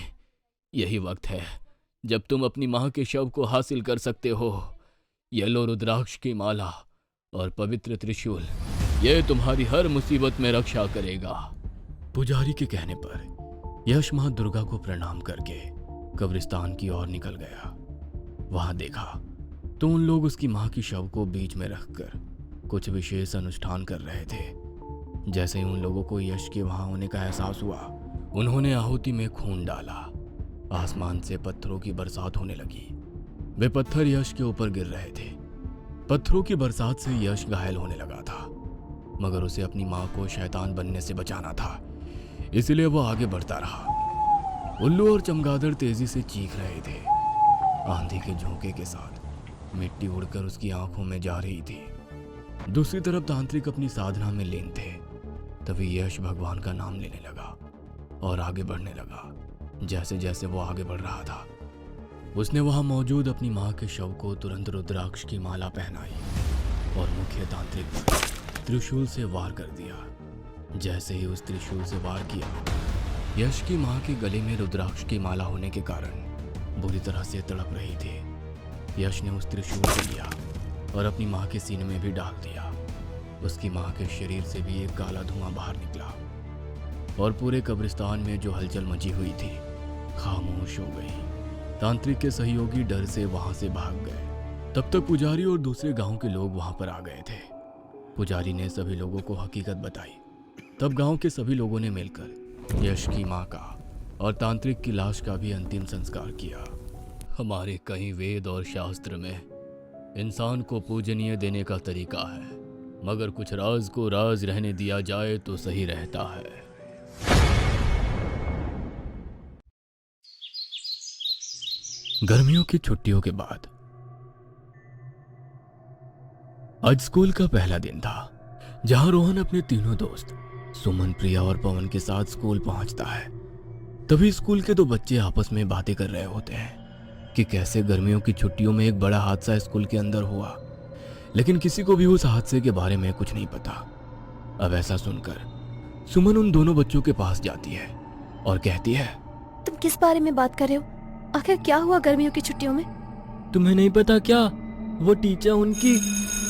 यही वक्त है जब तुम अपनी मां के शव को हासिल कर सकते हो। ये लो रुद्राक्ष की माला और पवित्र त्रिशूल, ये तुम्हारी हर मुसीबत में रक्षा करेगा। पुजारी के कहने पर यश मां दुर्गा को प्रणाम करके कब्रिस्तान की ओर निकल गया। वहां देखा तो उन लोग उसकी मां की शव को बीच में रखकर कुछ विशेष अनुष्ठान कर रहे थे। जैसे ही उन लोगों को यश के वहां होने का एहसास हुआ, उन्होंने आहुति में खून डाला। आसमान से पत्थरों की बरसात होने लगी। वे पत्थर यश के ऊपर गिर रहे थे। पत्थरों की बरसात से यश घायल होने लगा था, मगर उसे अपनी मां को शैतान बनने से बचाना था, इसलिए वो आगे बढ़ता रहा। उल्लू और चमगादड़ तेजी से चीख रहे थे। आंधी के झोंके के साथ मिट्टी उड़कर उसकी आंखों में जा रही थी। दूसरी तरफ तांत्रिक अपनी साधना में लीन थे। तभी यश भगवान का नाम लेने लगा और आगे बढ़ने लगा। जैसे जैसे वो आगे बढ़ रहा था, उसने वहां मौजूद अपनी मां के शव को तुरंत रुद्राक्ष की माला पहनाई और मुख्य तांत्रिक पर त्रिशूल से वार कर दिया। जैसे ही उस त्रिशूल से वार किया, यश की मां के गले में रुद्राक्ष की माला होने के कारण बुरी तरह से तड़प रही थी। यश ने उस त्रिशूल को लिया और अपनी मां के सीने में भी डाल दिया। उसकी मां के शरीर से भी एक काला धुआं बाहर निकला और पूरे कब्रिस्तान में जो हलचल मची हुई थी खामोश हो गई। तांत्रिक के सहयोगी डर से वहां से भाग गए। तब तक पुजारी और दूसरे गांव के लोग वहां पर आ गए थे। पुजारी ने सभी लोगों को हकीकत बताई। तब गांव के सभी लोगों ने मिलकर यश की मां का और तांत्रिक की लाश का भी अंतिम संस्कार किया। हमारे कई वेद और शास्त्र में इंसान को पूजनीय देने का तरीका है, मगर कुछ राज को राज रहने दिया जाए तो सही रहता है। गर्मियों की छुट्टियों के बाद आज स्कूल का पहला दिन था, जहां रोहन अपने तीनों दोस्त सुमन, प्रिया और पवन के साथ स्कूल पहुंचता है। तभी स्कूल के दो बच्चे आपस में बातें कर रहे होते हैं कि कैसे गर्मियों की छुट्टियों में एक बड़ा हादसा स्कूल के अंदर हुआ, लेकिन किसी को भी उस हादसे के बारे में कुछ नहीं पता। अब ऐसा सुनकर सुमन उन दोनों बच्चों के पास जाती है और कहती है, तुम किस बारे में बात कर रहे हो? आखिर क्या हुआ गर्मियों की छुट्टियों में? तुम्हें नहीं पता क्या? वो टीचर उनकी।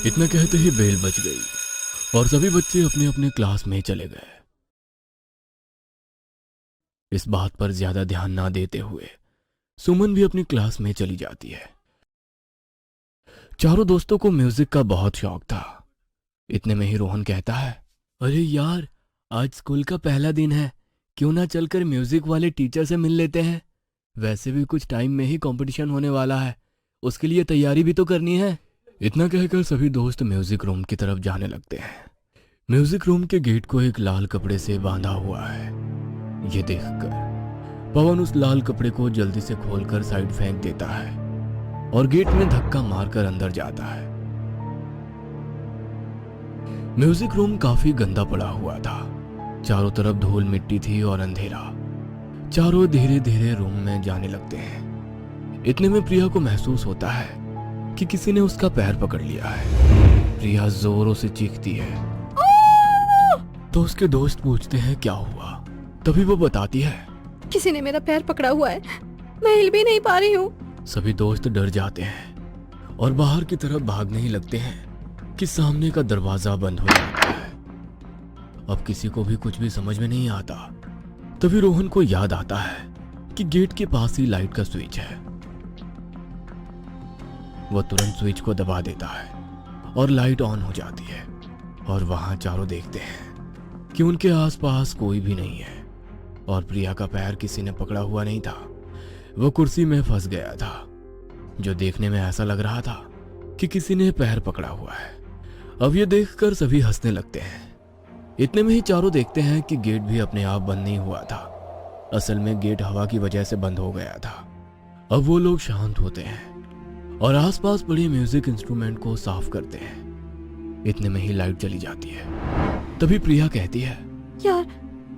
इतना कहते ही बेल बज गई और सभी बच्चे अपने अपने क्लास में चले गए। इस बात पर ज्यादा ध्यान ना देते हुए सुमन भी अपनी क्लास में चली जाती है। चारों दोस्तों को म्यूजिक का बहुत शौक था। इतने में ही रोहन कहता है, अरे यार, आज स्कूल का पहला दिन है, क्यों ना चलकर म्यूजिक वाले टीचर से मिल लेते हैं। वैसे भी कुछ टाइम में ही कंपटीशन होने वाला है, उसके लिए तैयारी भी तो करनी है। इतना कहकर सभी दोस्त म्यूजिक रूम की तरफ जाने लगते हैं। म्यूजिक रूम के गेट को एक लाल कपड़े से बांधा हुआ है। ये देखकर पवन उस लाल कपड़े को जल्दी से खोलकर साइड फेंक देता है और गेट में धक्का मारकर अंदर जाता है। म्यूजिक रूम काफी गंदा पड़ा हुआ था। चारों तरफ धूल मिट्टी थी और अंधेरा। चारों धीरे धीरे रूम में जाने लगते हैं। इतने में प्रिया को महसूस होता है कि किसी ने उसका पैर पकड़ लिया है। प्रिया जोरों से चीखती है तो उसके दोस्त पूछते हैं क्या हुआ। तभी वो बताती है, किसी ने मेरा पैर पकड़ा हुआ है, मैं हिल भी नहीं पा रही हूँ। सभी दोस्त डर जाते हैं और बाहर की तरफ भागने ही लगते हैं कि सामने का दरवाजा बंद हो जाता है। अब किसी को भी कुछ भी समझ में नहीं आता। तभी रोहन को याद आता है कि गेट के पास ही लाइट का स्विच है। वह तुरंत स्विच को दबा देता है और लाइट ऑन हो जाती है और वहां चारों देखते हैं कि उनके आसपास कोई भी नहीं है और प्रिया का पैर किसी ने पकड़ा हुआ नहीं था। वो कुर्सी में फंस गया था, जो देखने में ऐसा लग रहा था कि किसी ने पैर पकड़ा हुआ है। अब ये देखकर सभी हंसने लगते हैं। इतने में ही चारों देखते हैं कि गेट भी अपने आप बंद नहीं हुआ था। असल में गेट हवा की वजह से बंद हो गया था। अब वो लोग शांत होते हैं और आसपास पड़े म्यूजिक इंस्ट्रूमेंट को साफ करते हैं। इतने में ही लाइट चली जाती है। तभी प्रिया कहती है, यार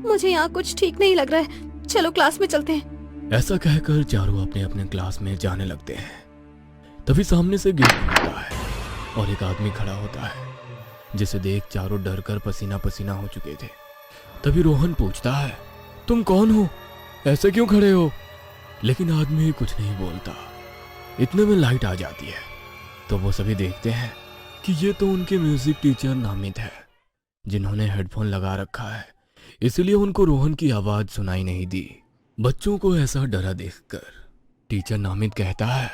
मुझे यहाँ कुछ ठीक नहीं लग रहा है, चलो क्लास में चलते हैं। ऐसा कहकर चारों अपने अपने क्लास में जाने लगते हैं। तभी सामने से गेट खुलता है और एक आदमी खड़ा होता है, जिसे देख चारों डर कर पसीना पसीना हो चुके थे। तभी रोहन पूछता है, तुम कौन हो, ऐसे क्यों खड़े हो? लेकिन आदमी कुछ नहीं बोलता। इतने में लाइट आ जाती है तो वो सभी देखते हैं कि ये तो उनके म्यूजिक टीचर नामित है, जिन्होंने हेडफोन लगा रखा है, इसलिए उनको रोहन की आवाज सुनाई नहीं दी। बच्चों को ऐसा डरा देखकर टीचर नामित कहता है,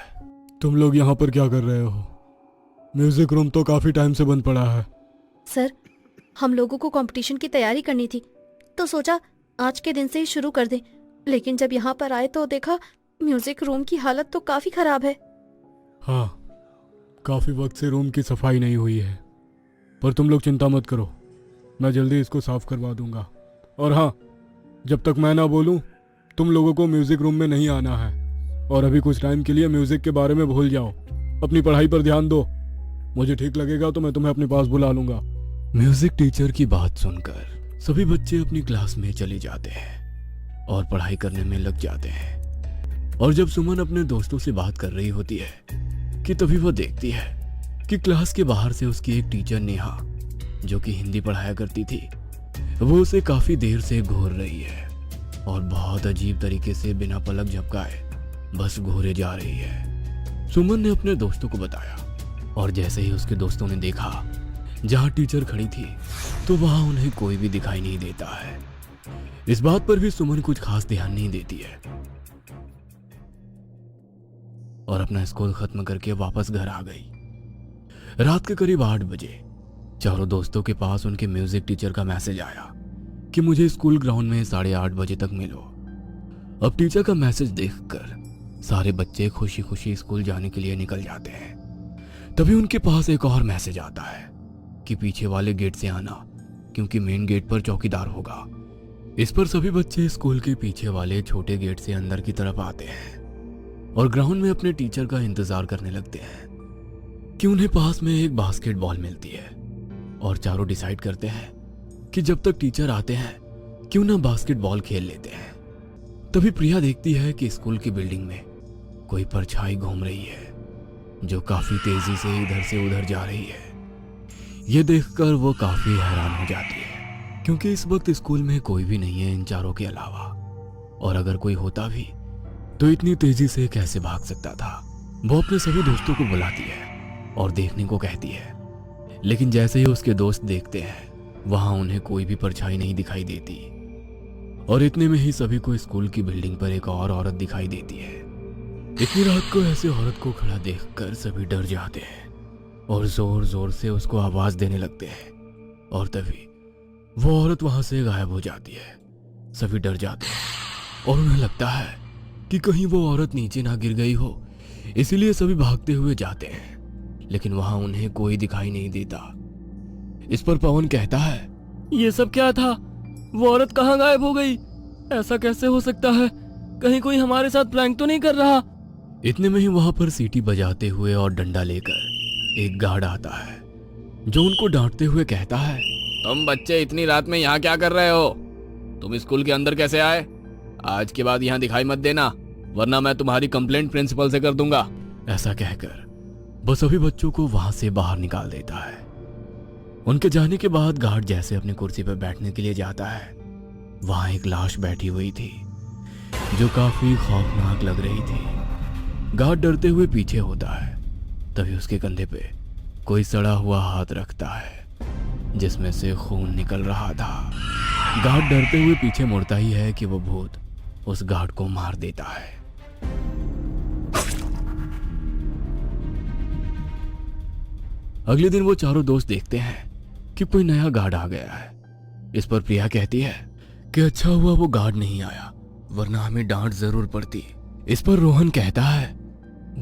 तुम लोग यहाँ पर क्या कर रहे हो? म्यूजिक रूम तो काफी टाइम से बंद पड़ा है। सर, हम लोगों को कंपटीशन की तैयारी करनी थी तो सोचा आज के दिन से ही शुरू कर दें, लेकिन जब यहाँ पर आए तो देखा म्यूजिक रूम की हालत तो काफी खराब है। हाँ, काफी वक्त से रूम की सफाई नहीं हुई है, पर तुम लोग चिंता मत करो, मैं जल्दी इसको साफ करवा दूंगा। और हाँ, जब तक मैं ना बोलूं तुम लोगों को म्यूजिक रूम में नहीं आना है। और अभी कुछ टाइम के लिए म्यूजिक के बारे में भूल जाओ, अपनी पढ़ाई पर ध्यान दो। मुझे ठीक लगेगा तो मैं तुम्हें अपने पास बुला लूंगा। म्यूजिक टीचर की बात सुनकर सभी बच्चे अपनी क्लास में चले जाते हैं और पढ़ाई करने में लग जाते हैं। और जब सुमन अपने दोस्तों से बात कर रही होती है कि तभी वो देखती है कि क्लास के बाहर से उसकी एक टीचर नेहा, जो कि हिंदी पढ़ाया करती थी, वो उसे काफी देर से घूर रही है और बहुत अजीब तरीके से बिना पलक झपकाए बस घूरे जा रही है। सुमन ने अपने दोस्तों को बताया और जैसे ही उसके दोस्तों ने देखा जहां टीचर खड़ी थी तो वहां उन्हें कोई भी दिखाई नहीं देता है। इस बात पर भी सुमन कुछ खास ध्यान नहीं देती है और अपना स्कूल खत्म करके वापस घर आ गई। रात के करीब 8 बजे चारों दोस्तों के पास उनके म्यूजिक टीचर का मैसेज आया कि मुझे स्कूल ग्राउंड में 8:30 बजे तक मिलो। अब टीचर का मैसेज देखकर सारे बच्चे खुशी खुशी स्कूल जाने के लिए निकल जाते हैं। तभी उनके पास एक और मैसेज आता है कि पीछे वाले गेट से आना, क्योंकि मेन गेट पर चौकीदार होगा। इस पर सभी बच्चे स्कूल के पीछे वाले छोटे गेट से अंदर की तरफ आते हैं और ग्राउंड में अपने टीचर का इंतजार करने लगते हैं कि उन्हें पास में एक बास्केटबॉल मिलती है। और चारों डिसाइड करते हैं कि जब तक टीचर आते हैं क्यों ना बास्केटबॉल खेल लेते हैं। तभी प्रिया देखती है कि स्कूल की बिल्डिंग में कोई परछाई घूम रही है, जो काफी तेजी से इधर से उधर जा रही है। ये देखकर वो काफी हैरान हो जाती है, क्योंकि इस वक्त स्कूल में कोई भी नहीं है इन चारों के अलावा, और अगर कोई होता भी तो इतनी तेजी से कैसे भाग सकता था। वो अपने सभी दोस्तों को बुलाती है और देखने को कहती है, लेकिन जैसे ही उसके दोस्त देखते हैं वहां उन्हें कोई भी परछाई नहीं दिखाई देती। और इतने में ही सभी को स्कूल की बिल्डिंग पर एक और औरत दिखाई देती है। इतनी रात को ऐसे औरत को खड़ा देखकर सभी डर जाते हैं और जोर जोर से उसको आवाज देने लगते हैं। और तभी वो औरत वहां से गायब हो जाती है। सभी डर जाते हैं और उन्हें लगता है कि कहीं वो औरत नीचे ना गिर गई हो, इसीलिए सभी भागते हुए जाते हैं, लेकिन वहां उन्हें कोई दिखाई नहीं देता। इस पर पवन कहता है, ये सब क्या था? वो औरत कहाँ गायब हो गई? ऐसा कैसे हो सकता है? कहीं कोई हमारे साथ प्रैंक तो नहीं कर रहा? इतने में ही वहां पर सीटी बजाते हुए और डंडा लेकर एक गार्ड आता है, जो उनको डांटते हुए कहता है, तुम बच्चे इतनी रात में यहाँ क्या कर रहे हो? तुम स्कूल के अंदर कैसे आए? आज के बाद यहाँ दिखाई मत देना, वरना मैं तुम्हारी कंप्लेंट प्रिंसिपल से कर दूंगा। ऐसा कहकर वो सभी बच्चों को वहां से बाहर निकाल देता है। उनके जाने के बाद गार्ड जैसे अपनी कुर्सी पर बैठने के लिए जाता है, वहां एक लाश बैठी हुई थी जो काफी खौफनाक लग रही थी। गार्ड डरते हुए पीछे होता है, तभी उसके कंधे पे कोई सड़ा हुआ हाथ रखता है जिसमें से खून निकल रहा था। गार्ड डरते हुए पीछे मुड़ता ही है कि वो भूत उस गार्ड को मार देता है। अगले दिन वो चारों दोस्त देखते हैं कि कोई नया गार्ड आ गया है। इस पर प्रिया कहती है कि अच्छा हुआ वो गार्ड नहीं आया, वरना हमें डांट जरूर पड़ती। इस पर रोहन कहता है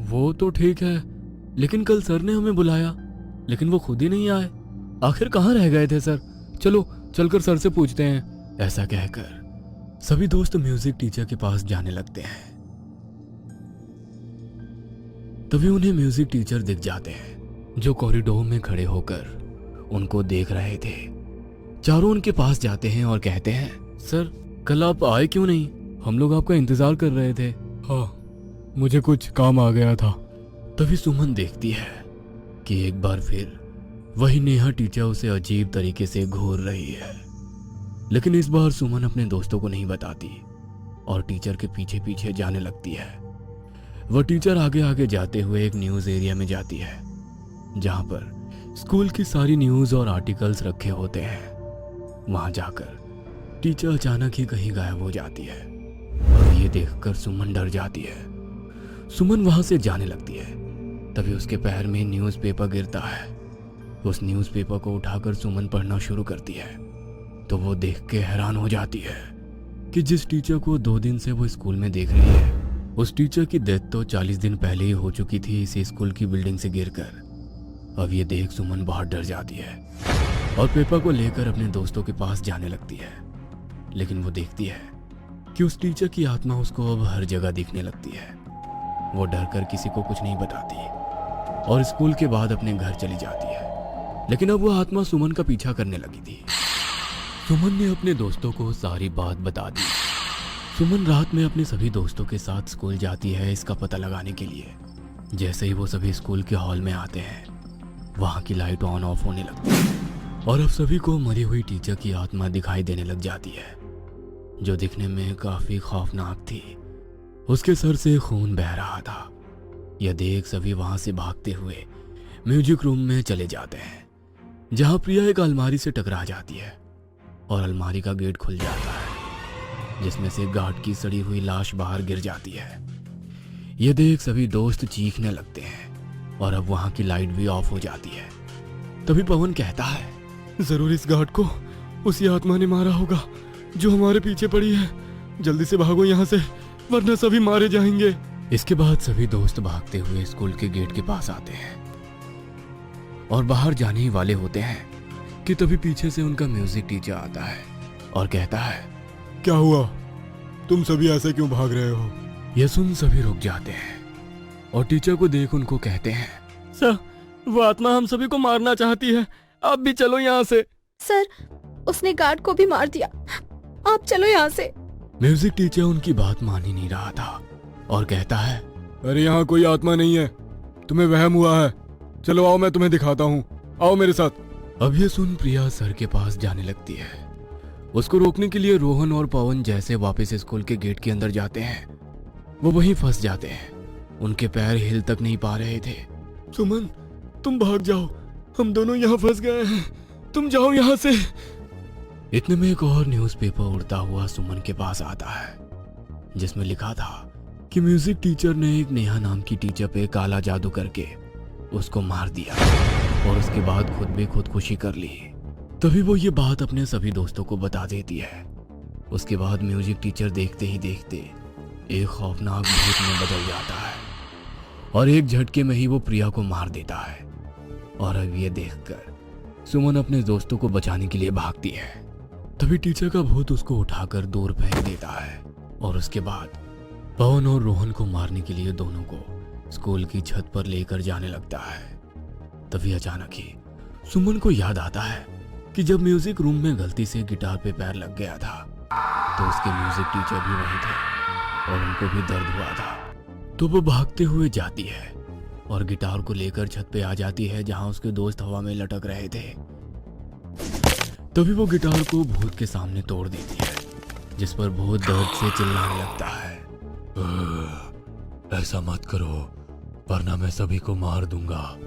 वो तो ठीक है, लेकिन कल सर ने हमें बुलाया, लेकिन वो खुद ही नहीं आए। आखिर कहाँ रह गए थे सर? चलो चलकर सर से पूछते हैं। ऐसा कहकर सभी दोस्त म्यूजिक टीचर के पास जाने लगते हैं। तभी उन्हें म्यूजिक टीचर दिख जाते हैं, जो कॉरिडोर में खड़े होकर उनको देख रहे थे। चारों उनके पास जाते हैं और कहते हैं सर कल आप आए क्यों नहीं? हम लोग आपका इंतजार कर रहे थे। हाँ, मुझे कुछ काम आ गया था। तभी सुमन देखती है कि एक बार फिर वही नेहा टीचर उसे अजीब तरीके से घूर रही है, लेकिन इस बार सुमन अपने दोस्तों को नहीं बताती और टीचर के पीछे पीछे जाने लगती है। वह टीचर आगे आगे जाते हुए एक न्यूज एरिया में जाती है, जहां पर स्कूल की सारी न्यूज और आर्टिकल्स रखे होते हैं। वहां जाकर टीचर अचानक ही कहीं गायब हो जाती है और ये देखकर सुमन डर जाती है। सुमन वहां से जाने लगती है। तभी उसके पैर में न्यूज़पेपर गिरता है। उस न्यूज़पेपर को उठाकर सुमन पढ़ना शुरू करती है तो वो देख के हैरान हो जाती है कि जिस टीचर को 2 दिन से वो स्कूल में देख रही है, उस टीचर की डेथ तो 40 दिन पहले ही हो चुकी थी इस स्कूल की बिल्डिंग से गिरकर। अब ये देख सुमन बहुत डर जाती है और पेपर को लेकर अपने दोस्तों के पास जाने लगती है, लेकिन वो देखती है कि उस टीचर की आत्मा उसको अब हर जगह दिखने लगती है। वो डर कर किसी को कुछ नहीं बताती और स्कूल के बाद अपने घर चली जाती है, लेकिन अब वो आत्मा सुमन का पीछा करने लगी थी। सुमन ने अपने दोस्तों को सारी बात बता दी। सुमन रात में अपने सभी दोस्तों के साथ स्कूल जाती है इसका पता लगाने के लिए। जैसे ही वो सभी स्कूल के हॉल में आते हैं, वहां की लाइट ऑन ऑफ होने लगती है और अब सभी को मरी हुई टीचर की आत्मा दिखाई देने लग जाती है, जो दिखने में काफी खौफनाक थी। उसके सर से खून बह रहा था। यह देख सभी वहां से भागते हुए म्यूजिक रूम में चले जाते हैं, जहां प्रिया एक अलमारी से टकरा जाती है और अलमारी का गेट खुल जाता है, जिसमें से गार्ड की सड़ी हुई लाश बाहर गिर जाती है। यह देख सभी दोस्त चीखने लगते हैं और अब वहां की लाइट भी ऑफ हो जाती है। तभी पवन कहता है जरूर इस गार्ड को उसी आत्मा ने मारा होगा जो हमारे पीछे पड़ी है। जल्दी से भागो यहाँ से, वरना सभी मारे जाएंगे। इसके बाद सभी दोस्त भागते हुए स्कूल के गेट के पास आते हैं और बाहर जाने ही वाले होते हैं कि तभी पीछे से उनका म्यूजिक टीचर आता है और कहता है क्या हुआ? तुम सभी ऐसे क्यों भाग रहे हो? यह सुन सभी रुक जाते हैं और टीचर को देख उनको कहते हैं सर, वो आत्मा हम सभी को मारना चाहती है, आप भी चलो यहाँ से। सर, उसने गार्ड को भी मार दिया, आप चलो यहाँ से। म्यूजिक टीचर उनकी बात मान ही नहीं रहा था और कहता है अरे यहाँ कोई आत्मा नहीं है, तुम्हें वहम हुआ है। चलो आओ, मैं तुम्हें दिखाता हूँ, आओ मेरे साथ। अब ये सुन प्रिया सर के पास जाने लगती है। उसको रोकने के लिए रोहन और पवन जैसे वापस स्कूल के गेट के अंदर जाते हैं, वो वहीं फंस जाते हैं। उनके पैर हिल तक नहीं पा रहे थे। सुमन, तुम भाग जाओ, हम दोनों यहाँ फंस गए हैं, तुम जाओ यहाँ से। इतने में एक और न्यूज़पेपर उड़ता हुआ सुमन के पास आता है, जिसमें लिखा था कि म्यूजिक टीचर ने एक नेहा नाम की टीचर पे काला जादू करके उसको मार दिया और उसके बाद खुद भी खुदकुशी कर ली। तभी वो ये बात अपने सभी दोस्तों को बता देती है। उसके बाद म्यूजिक टीचर देखते ही देखते एक खौफनाक भूत में बदल जाता है और एक झटके में ही वो प्रिया को मार देता है। और अब ये देखकर सुमन अपने दोस्तों को बचाने के लिए भागती है। तभी टीचर का भूत उसको उठाकर दूर फेंक देता है और उसके बाद पवन और रोहन को मारने के लिए दोनों को स्कूल की छत पर लेकर जाने लगता है। तभी अचानक ही सुमन को याद आता है कि जब म्यूजिक रूम में गलती से गिटार पे पैर लग गया था तो उसके म्यूजिक टीचर भी वहीं थे और उनको भी दर्द हुआ था। तो वो भागते हुए जाती है और गिटार को लेकर छत पे आ जाती है, जहां उसके दोस्त हवा में लटक रहे थे। तभी वो गिटार को भूत के सामने तोड़ देती है, जिस पर भूत दर्द से चिल्लाने लगता है ऐसा मत करो, वरना मैं सभी को मार दूंगा।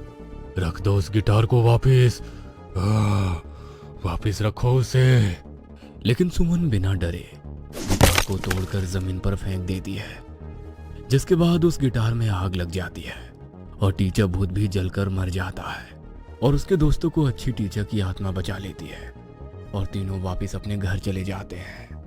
रख दो उस गिटार को वापस रखो उसे। लेकिन सुमन बिना डरे गिटार को तोड़कर जमीन पर फेंक देती है, जिसके बाद उस गिटार में आग लग जाती है और टीचर भूत भी जलकर मर जाता है और उसके दोस्तों को अच्छी टीचर की आत्मा बचा लेती है और तीनों वापस अपने घर चले जाते हैं।